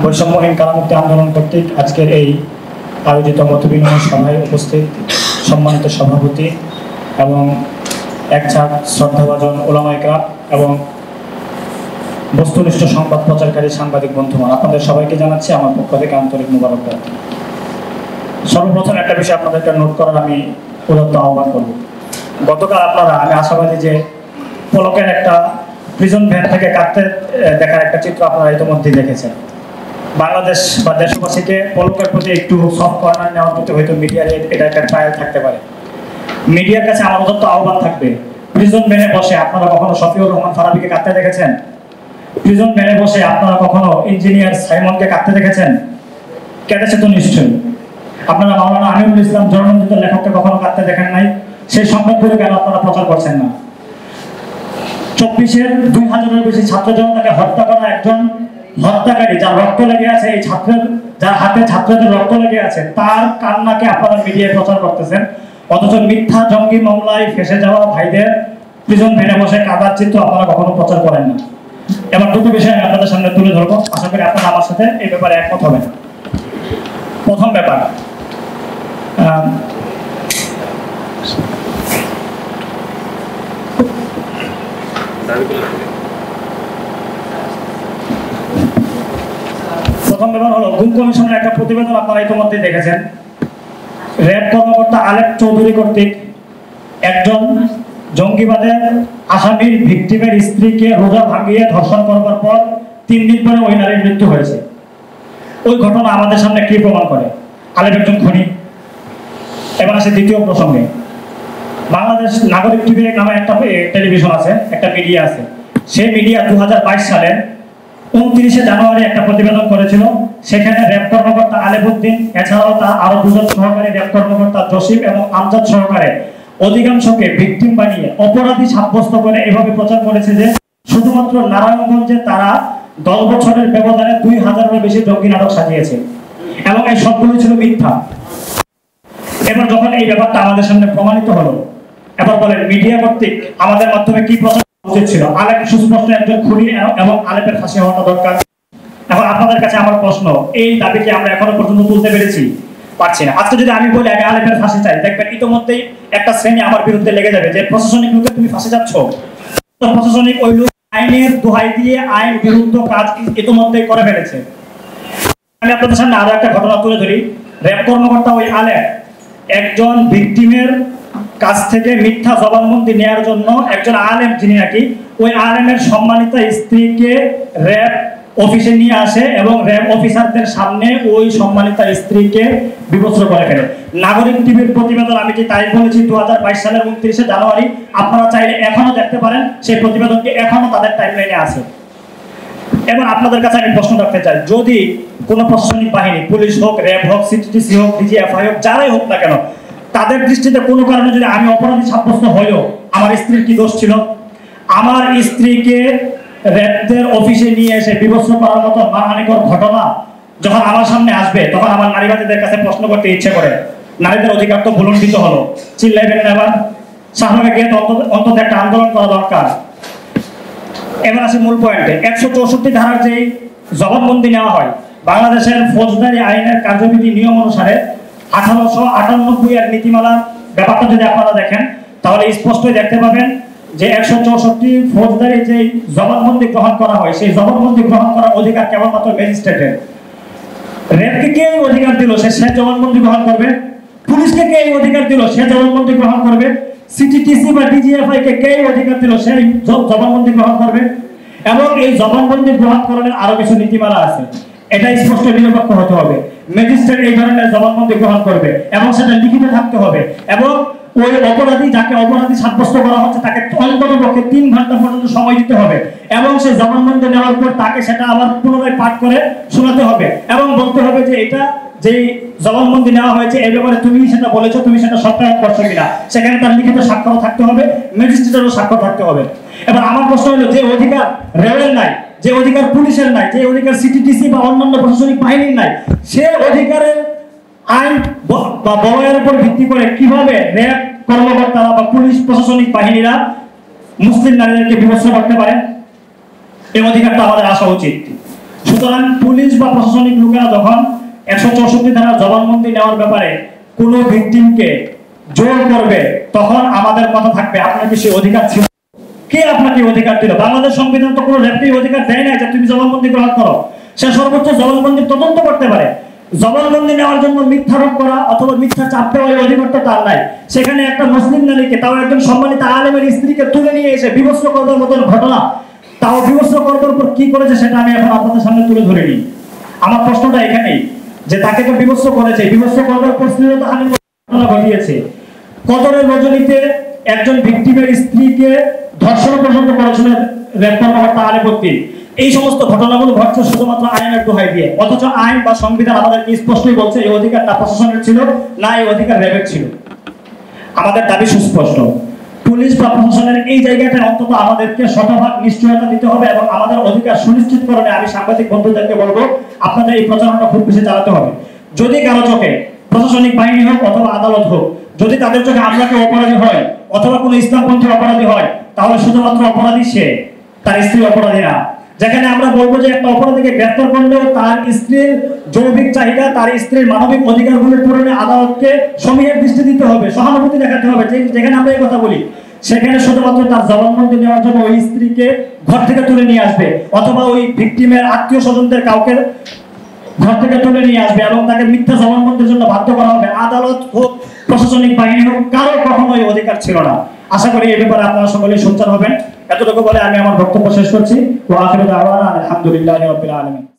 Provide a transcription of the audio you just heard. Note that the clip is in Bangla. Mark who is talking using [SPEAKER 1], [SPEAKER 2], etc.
[SPEAKER 1] বৈষম্যহীন কারামুক্তি আন্দোলন কর্তৃক আজকের এই আয়োজিত মতবিনিময় সভায় উপস্থিত সম্মানিত সভাপতি এবং এক ঝাঁক শ্রদ্ধাভাজন ওলামা ইকরাম এবং বস্তুনিষ্ঠ সংবাদ প্রচারকারী সাংবাদিক বন্ধুগণ, আপনাদের সবাইকে জানাচ্ছি আমার পক্ষ থেকে আন্তরিক মোবারকবাদ। সর্বপ্রথম একটা বিষয় আপনাদেরকে নোট করার আমি উদাত্ত আহ্বান করব। গতকাল আমি আশাবাদী যে পলকের একটা প্রিজন ভ্যান থেকে কাটতে দেখার একটা চিত্র আপনারা ইতিমধ্যেই দেখেছেন। বাংলাদেশ বা দেশবাসীকে পলকের প্রতি একটু সফট কর্নার নেওয়ার প্রতি হয়তো মিডিয়ার এটা একটা ট্রায়াল থাকতে পারে। মিডিয়ার কাছে আমার উদাত্ত আহ্বান থাকবে, প্রিজন ভ্যানে বসে আপনারা কখনো শফিউর রহমান ফারাবিকে কাটতে দেখেছেন? প্রিজন ভ্যানে বসে আপনারা কখনো ইঞ্জিনিয়ার সাইমনকে কাটতে দেখেছেন? কেটেছে তো নিশ্চয়ই। আপনারা মাওলানা আমিনুল ইসলাম জননন্দিত লেখককে কখনো কাটতে দেখেন নাই? সেই সংবাদগুলো কেন আপনারা প্রচার করছেন না? 24-এর 2000-এর বেশি ছাত্র জনতাকে হত্যা করা একজন হত্যাকারী, যার রক্ত লেগে আছে, এই ছাত্রের যার হাতে ছাত্রদের রক্ত লেগে আছে, তার কান্নাকে আপনারা মিডিয়ায় প্রচার করতেছেন, অথচ মিথ্যা জঙ্গি মামলায় ফেসে যাওয়া ভাইদের প্রিজন ভ্যানে বসে কাদার চিত্র আপনারা কখনো প্রচার করেন না। এবার দুটো বিষয় আমি আপনাদের সামনে তুলে ধরবো, আশা করি আপনারা আমার সাথে এই ব্যাপারে একমত হবেন। প্রথম ব্যাপার, হলো গুম কমিশনের একটা প্রতিবেদন আপনারা ইতিমধ্যে দেখেছেন। র্যাব কর্মকর্তা আলেপ চৌধুরী কর্তৃক একজন জঙ্গিবাদের আসামির ভিকটিমের স্ত্রীকে রোজা ভাঙিয়ে ধর্ষণ করবার পর 3 দিন পরে ওই নারীর মৃত্যু হয়েছে। ওই ঘটনা আমাদের সামনে কি প্রমাণ করে? আলেপ একজন খুনি। এবার আসে দ্বিতীয় প্রসঙ্গে। বাংলাদেশ নাগরিক টিভি নামে একটা টেলিভিশন আছে, একটা মিডিয়া আছে। সেই মিডিয়া 2022 সালের 29 জানুয়ারি একটা প্রতিবেদন করেছিল। সেখানে র্যাব কর্মকর্তা আলেবউদ্দিন, এছাড়াও তার আরো 2 জন সহকারী র্যাব কর্মকর্তা জসিম এবং আমজাদ সহকারে অধিকাংশকে ভিকটিম বানিয়ে অপরাধী সাব্যস্ত করে এভাবে প্রচার করেছে যে শুধুমাত্র নারায়ণগঞ্জে তারা 10 বছরের ব্যবধানে 2000-এর বেশি জঙ্গি নাটক সাজিয়েছে এবং এই সবগুলো ছিল মিথ্যা। এবার যখন এই ব্যাপারটা আমাদের সামনে প্রমাণিত হলো, এবার বলেন মিডিয়া কর্তৃক আমাদের মাধ্যমে কি প্রচার উচিত ছিল? আলেপ সুস্পষ্ট একজন খুনি এবং আলেপের ফাঁসি হওয়াটা দরকার। এখন আপনাদের কাছে আমার প্রশ্ন, এই দাবিকে আমরা এখনো পর্যন্ত তুলতে পারছি না। আজকে যদি আমি বলি আগে আলেপের ফাঁসি চাই, দেখবেন ইতিমধ্যেই একটা শ্রেণী আমার বিরুদ্ধে লেগে যাবে যে প্রশাসনিক লোকে তুমি ফাঁসি যাচ্ছ। তো প্রশাসনিক ওই লোক আইনের দোহাই দিয়ে আইন বিরুদ্ধ কাজ ইতিমধ্যেই করে ফেলেছে। আমি আপনাদের সামনে আরো একটা ঘটনা তুলে ধরি। র্যাব কর্মকর্তা ওই আলেপ একজন ভিকটিমের কাছ থেকে মিথ্যা জবানবন্দি নেওয়ার জন্য একজন আলেম, যিনি নাকি ওই আলেমের সম্মানিত স্ত্রীকে র্যাব অফিসে নিয়ে আসে এবং র্যাব অফিসারদের সামনে ওই সম্মানিত স্ত্রীকে বিবস্ত্র করে ফেলে। নাগরিক টিভির প্রতিবেদন, আমি যে তারিখ বলেছি 2022 সালের 29 জানুয়ারি, আপনারা চাইলে এখনো দেখতে পারেন। সেই প্রতিবেদনটি এখনো তাদের টাইমলাইনে আছে। এবার আপনাদের কাছে আমি প্রশ্ন রাখতে চাই, যদি কোনো প্রশাসনিক বাহিনী, পুলিশ হোক, র্যাব হোক, সিটিটিসি হোক, ডিজিএফআই হোক, যারাই হোক না কেন, তাদের দৃষ্টিতে কোনো কারণে যদি আমি অপরাধী সাব্যস্ত হইও, আমার স্ত্রীর কি দোষ ছিল? আমার স্ত্রীকে র্যাবদের অফিসে নিয়ে এসে বিবস্ত্র করার মতো মানহানিকর ঘটনা যখন আমার সামনে আসবে, তখন আমার নারীবাদীদের কাছে প্রশ্ন করতে ইচ্ছে করে, নারীদের অধিকার তো ভুলণ্ঠিত হলো, চিল্লাইবেন না? এবার শাহবাগে অন্তত একটা আন্দোলন করা দরকার। এবার আসি মূল পয়েন্টে। 164 ধারার যেই জবানবন্দি নেওয়া হয়, বাংলাদেশের ফৌজদারি আইনের কার্যবিধি নিয়ম অনুসারে 1898 এর নীতিমালার ব্যাপারটা যদি আপনারা দেখেন, তাহলে স্পষ্টই দেখতে পাবেন যে 164 ফৌজদারি যে জবানবন্দি গ্রহণ করা হয়, সেই জবানবন্দি গ্রহণ করার অধিকার কেবলমাত্র ম্যাজিস্ট্রেটের। র্যাবকে কে এই অধিকার দিল সে জবানবন্দি গ্রহণ করবে? পুলিশকে কে এই অধিকার দিল সে জবানবন্দি গ্রহণ করবে? সিটিটিসি বা ডিজিএফআই কে কে এই অধিকার দিল সে জবানবন্দি গ্রহণ করবে? এবং এই জবানবন্দি গ্রহণ করার আরো কিছু নীতিমালা আছে, এটা স্পষ্ট নিরপেক্ষ হতে হবে। ম্যাজিস্ট্রেট এই ধরনের জবানবন্দি গ্রহণ করবে এবং সেটা লিখিত থাকতে হবে, এবং ওই অপরাধী যাকে অপরাধী সাব্যস্ত করা হচ্ছে তাকে অন্ততপক্ষে 3 ঘন্টা পর্যন্ত সময় দিতে হবে এবং সেই জবানবন্দি নেওয়ার পর তাকে সেটা আবার পুনরায় পাঠ করে শোনাতে হবে এবং বলতে হবে যে এটা যে জবানবন্দি নেওয়া হয়েছে এই ব্যাপারে তুমি সেটা বলেছো, তুমি সেটা সত্যায়ন করছো কিনা। সেখানে তার লিখিত স্বাক্ষর থাকতে হবে, ম্যাজিস্ট্রেটেরও স্বাক্ষর থাকতে হবে। এবার আমার প্রশ্ন হলো, যে অধিকার রেলের নাই, যে অধিকার পুলিশের নাই, যে অধিকার সিটিটিসি বা অন্যান্য প্রশাসনিক বাহিনীর নাই, সে অধিকারের আইন বা বলয়ের উপর ভিত্তি করে কিভাবে র্যাব কর্মকর্তারা বা পুলিশ প্রশাসনিক বাহিনীরা মুসলিম নারীদেরকে বিবস্ত্র করতে পারে? এই অধিকারটা আমাদের আসা উচিত। সুতরাং পুলিশ বা প্রশাসন 164 ধারা জবানবন্দি নেওয়ার ব্যাপারে কোনো ভিকটিমকে জোর করবে, তখন আমাদের কথা থাকবে আপনার কি সেই অধিকার ছিল? কে আপনাকে অধিকার দিল? বাংলাদেশ সংবিধান তো কোনো রেফারি অধিকার দেয় না যে তুমি জবানবন্দি গ্রহণ করো। সে সর্বোচ্চ জবানবন্দির তদন্ত করতে পারে। জবানবন্দি নেওয়ার জন্য মিথ্যারোপ করা অথবা মিথ্যা চাপ দেওয়ার অধিকারটা তার নাই। সেখানে একটা মুসলিম নারীকে, তাও একজন সম্মানিত আলেমের স্ত্রীকে তুলে নিয়ে এসে বিভৎস করবার মতন ঘটনা, তাও বিভৎস করবার পর কি করেছে সেটা আমি এখন আপনাদের সামনে তুলে ধরে নিই। আমার প্রশ্নটা এখানেই যে তাকে তো বিভৎস করেছে, বিভৎস করবার পর শ্লীলতাহানির ঘটনা ঘটিয়েছে। কদরের রজনীতে একজন ভিকটিমের স্ত্রীকে ধর্ষণ পর্যন্ত করেছিলেন রেপ কর্মকর্তা আলেপত্তি। এই সমস্ত ঘটনাগুলো ঘটছে শুধুমাত্র আইনের দোহাই দিয়ে, অথচ আইন বা সংবিধান আমাদেরকে স্পষ্টই বলছে এই অধিকার না প্রশাসনের ছিল, না এই অধিকার র্যাবের ছিল। আমাদের দাবি সুস্পষ্ট, পুলিশ বা প্রশাসনের এই জায়গাটা অন্তত আমাদেরকে শতভাগ নিশ্চয়তা দিতে হবে এবং আমাদের অধিকার সুনিশ্চিতকরণে আমি সাংবাদিক বন্ধুদেরকে বলবো আপনাদের এই প্রচারণা খুব বেশি চালাতে হবে। যদি কারো চোখে প্রশাসনিক বাহিনী হোক অথবা আদালত হোক, যদি তাদের চোখে আমরা কেউ অপরাধী হয় অথবা কোনো ইসলামপন্থী অপরাধী হয়, তাহলে শুধুমাত্র অপরাধী সে, তার স্ত্রী অপরাধী না। যেখানে আমরা বলবো যে একটা অপরাধীকে গ্রেফতার করলেও তার স্ত্রীর যৌবিক চাহিদা, তার স্ত্রীর মানবিক অধিকারগুলোর পূরণে আদালতকে সমীহের দৃষ্টি দিতে হবে, সহানুভূতি দেখাতে হবে। যেখানে আমরা এই কথা বলি সেখানে শুধুমাত্র তার জবানবন্দি নেওয়ার জন্য ওই স্ত্রীকে ঘর থেকে তুলে নিয়ে আসবে অথবা ওই ভিকটিমের আত্মীয় স্বজনদের কাউকে ঘর থেকে তুলে নিয়ে আসবে এবং তাকে মিথ্যা জবানবন্দির জন্য বাধ্য করা হবে। আদালত হোক, প্রশাসনিক বাহিনী হোক, কারো কখনো এই অধিকার ছিল না। আশা করি এই ব্যাপারে আপনারা সকলেই সোচ্চার হবেন। এতটুকু বলে আমি আমার বক্তব্য শেষ করছি। ওয়া আখিরু দাওয়ানা আলহামদুলিল্লাহি রাব্বিল আলামিন।